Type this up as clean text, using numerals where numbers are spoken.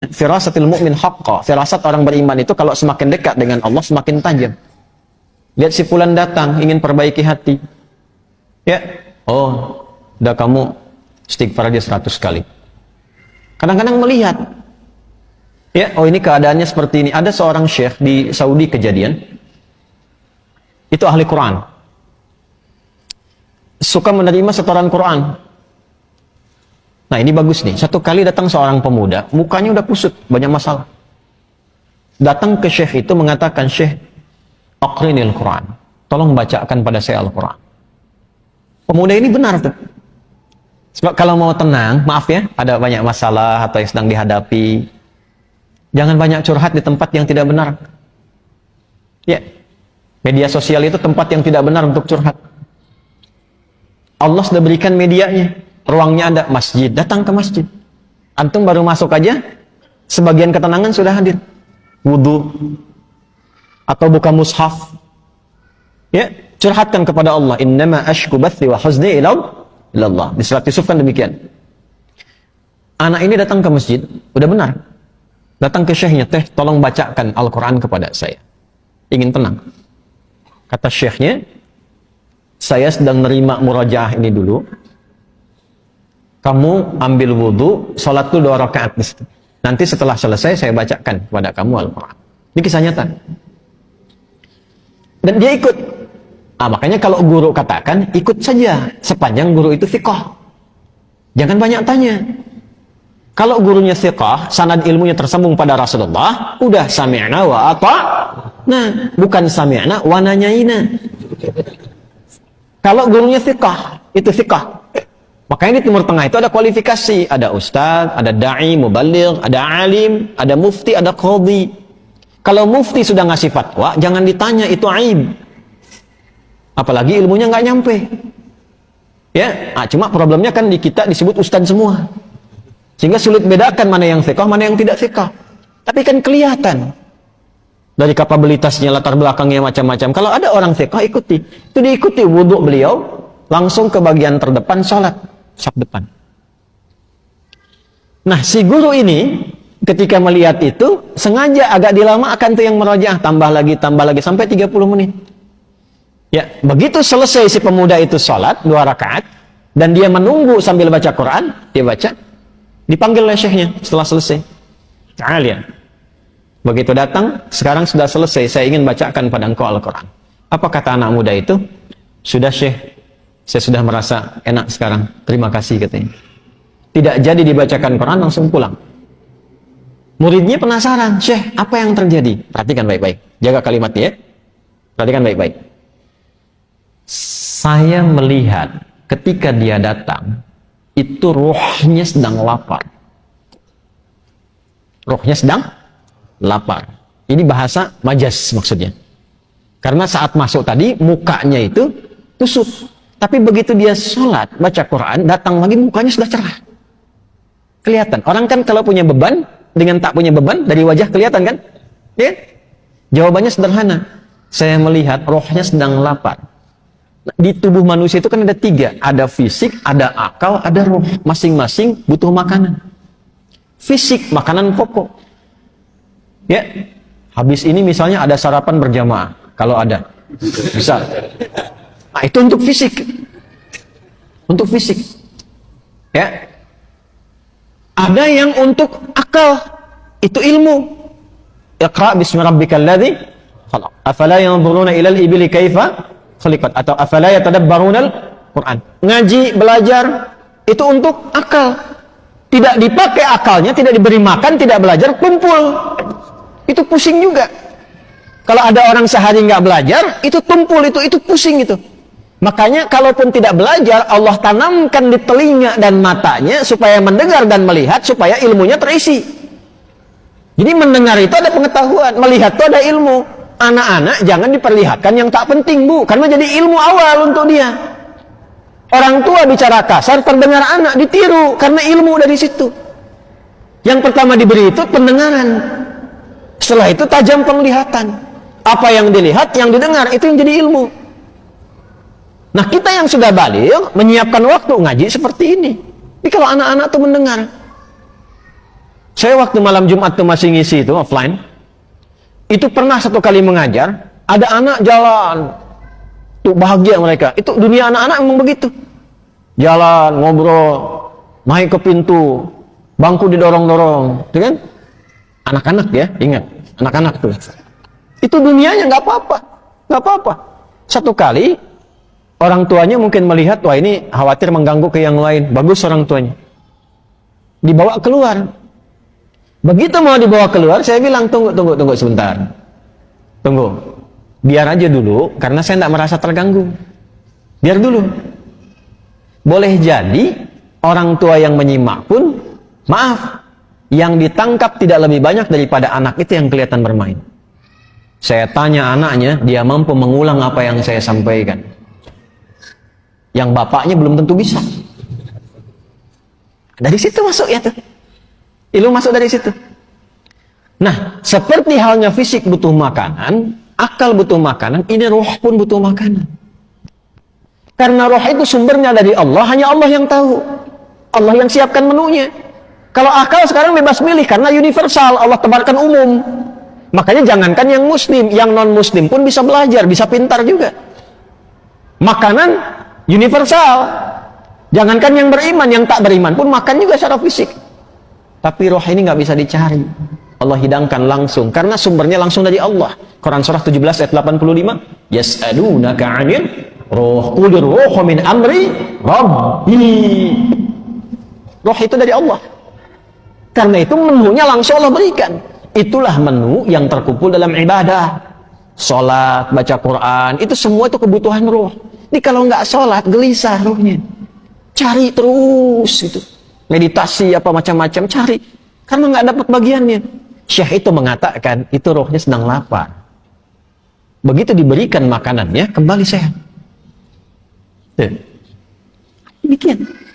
firasatil mu'min haqqa. Firasat orang beriman itu kalau semakin dekat dengan Allah semakin tajam. Lihat si fulan datang ingin perbaiki hati. Ya, oh, udah kamu istighfar aja 100 kali. Kadang-kadang melihat, ya, oh ini keadaannya seperti ini. Ada seorang syekh di Saudi kejadian, itu ahli Quran, suka menerima setoran Quran. Nah ini bagus nih, satu kali datang seorang pemuda, mukanya udah kusut, banyak masalah. Datang ke syekh itu mengatakan, "Syekh, aqrinil Quran, tolong bacakan pada saya Al-Quran." Pemuda ini benar tuh. Sebab kalau mau tenang, maaf ya, ada banyak masalah atau yang sedang dihadapi, jangan banyak curhat di tempat yang tidak benar. Ya, media sosial itu tempat yang tidak benar untuk curhat. Allah sudah berikan medianya, ruangnya ada, masjid, datang ke masjid. Antum baru masuk aja, sebagian ketenangan sudah hadir. Wudu, atau buka mushaf. Ya, curhatkan kepada Allah. Innama ashku bathi wa huzni ilallah. Di surat Yusuf kan demikian. Anak ini datang ke masjid, udah benar. Datang ke syekhnya, "Teh, tolong bacakan Al-Quran kepada saya. Ingin tenang." Kata syekhnya, "Saya sedang nerima murajaah ini dulu. Kamu ambil wudu, sholat dulu 2 rakaat di situ. Nanti setelah selesai saya bacakan kepada kamu Al-Quran." Ini kisah nyata. Dan dia ikut. Makanya kalau guru katakan, ikut saja sepanjang guru itu thiqah. Jangan banyak tanya. Kalau gurunya thiqah, sanad ilmunya tersambung pada Rasulullah, udah sami'na wa ata'na, bukan sami'na wa nanyaina. Kalau gurunya thiqah, itu thiqah. Makanya di Timur Tengah itu ada kualifikasi, ada ustaz, ada da'i, mubaligh, ada alim, ada mufti, ada qadhi. Kalau mufti sudah ngasih fatwa, jangan ditanya, itu aib. Apalagi ilmunya nggak nyampe. Ya, cuma problemnya kan di kita disebut ustaz semua. Sehingga sulit bedakan mana yang thiqah, mana yang tidak thiqah. Tapi kan kelihatan. Dari kapabilitasnya, latar belakangnya macam-macam. Kalau ada orang thiqah, ikuti. Itu diikuti wudhu beliau, langsung ke bagian terdepan, sholat. Saf depan. Nah, si guru ini, ketika melihat itu, sengaja agak dilamakan tuh yang merajaah. Tambah lagi, sampai 30 menit. Ya, begitu selesai si pemuda itu sholat 2 rakaat dan dia menunggu sambil baca Quran, dia baca, dipanggil oleh syekhnya setelah selesai. Ta'alian. Begitu datang, sekarang sudah selesai, saya ingin bacakan pada engkau Al-Quran. Apa kata anak muda itu? Sudah syekh, saya sudah merasa enak sekarang, terima kasih katanya. Tidak jadi dibacakan Quran, langsung pulang. Muridnya penasaran, "Syekh, apa yang terjadi?" Perhatikan baik-baik, jaga kalimatnya ya. Perhatikan baik-baik. "Saya melihat ketika dia datang, itu rohnya sedang lapar." Rohnya sedang lapar. Ini bahasa majas maksudnya. Karena saat masuk tadi, mukanya itu kusut. Tapi begitu dia sholat, baca Quran, datang lagi mukanya sudah cerah. Kelihatan. Orang kan kalau punya beban, dengan tak punya beban, dari wajah kelihatan kan? Ya? Jawabannya sederhana. Saya melihat rohnya sedang lapar. Di tubuh manusia itu kan ada 3. Ada fisik, ada akal, ada roh. Masing-masing butuh makanan. Fisik, makanan pokok. Ya, habis ini misalnya ada sarapan berjamaah. Kalau ada. Bisa. Nah, itu untuk fisik. Untuk fisik. Ya. Ada yang untuk akal. Itu ilmu. Iqra' bismi rabbikal ladzi khalaq. Afala yanzuruna ilal ibili kaifa khuliqat, atau afala yatadabbarunal Quran. Ngaji, belajar itu untuk akal. Tidak dipakai akalnya, tidak diberi makan, tidak belajar, kumpul. Itu pusing juga. Kalau ada orang sehari nggak belajar, itu tumpul, itu pusing itu. Makanya kalaupun tidak belajar, Allah tanamkan di telinga dan matanya supaya mendengar dan melihat, supaya ilmunya terisi. Jadi mendengar itu ada pengetahuan, melihat itu ada ilmu. Anak-anak jangan diperlihatkan yang tak penting, Bu, karena jadi ilmu awal untuk dia. Orang tua bicara kasar, terdengar anak ditiru karena ilmu dari situ. Yang pertama diberi itu pendengaran. Setelah itu tajam penglihatan. Apa yang dilihat, yang didengar, itu yang jadi ilmu. Nah, kita yang sudah baligh menyiapkan waktu ngaji seperti ini. Tapi kalau anak-anak tuh mendengar, Saya waktu malam Jumat tuh masih ngisi itu offline. Itu pernah satu kali mengajar, ada anak jalan. Tuh bahagia mereka. Itu dunia anak-anak memang begitu. Jalan, ngobrol, naik ke pintu, bangku didorong-dorong, itu kan? Anak-anak ya, ingat, anak-anak tuh. Itu dunianya nggak apa-apa, nggak apa-apa. Satu kali orang tuanya mungkin melihat, wah ini khawatir mengganggu ke yang lain. Bagus orang tuanya. Dibawa keluar. Begitu mau dibawa keluar, saya bilang tunggu sebentar. Tunggu. Biar aja dulu, karena saya tidak merasa terganggu. Biar dulu. Boleh jadi orang tua yang menyimak pun, maaf, yang ditangkap tidak lebih banyak daripada anak itu yang kelihatan bermain. Saya tanya anaknya, dia mampu mengulang apa yang saya sampaikan. Yang bapaknya belum tentu bisa. Dari situ masuk ya tuh. Ilmu masuk dari situ. Nah, seperti halnya fisik butuh makanan, akal butuh makanan, ini roh pun butuh makanan. Karena roh itu sumbernya dari Allah, hanya Allah yang tahu. Allah yang siapkan menunya. Kalau akal sekarang bebas milih, karena universal, Allah tebarkan umum. Makanya jangankan yang muslim, yang non-muslim pun bisa belajar, bisa pintar juga. Makanan universal. Jangankan yang beriman, yang tak beriman pun makan juga secara fisik. Tapi roh ini nggak bisa dicari. Allah hidangkan langsung, karena sumbernya langsung dari Allah. Quran surah 17 ayat 85. Yas'alunaka 'anil ruh, qulir ruhu min amri rabbi. Roh itu dari Allah. Karena itu menunya langsung Allah berikan. Itulah menu yang terkumpul dalam ibadah. Sholat, baca Quran, itu semua itu kebutuhan roh. Ini kalau nggak sholat, gelisah rohnya. Cari terus itu. Meditasi apa macam-macam, cari. Karena nggak dapat bagiannya. Syekh itu mengatakan, itu rohnya sedang lapar. Begitu diberikan makanannya, kembali sehat. Demikian.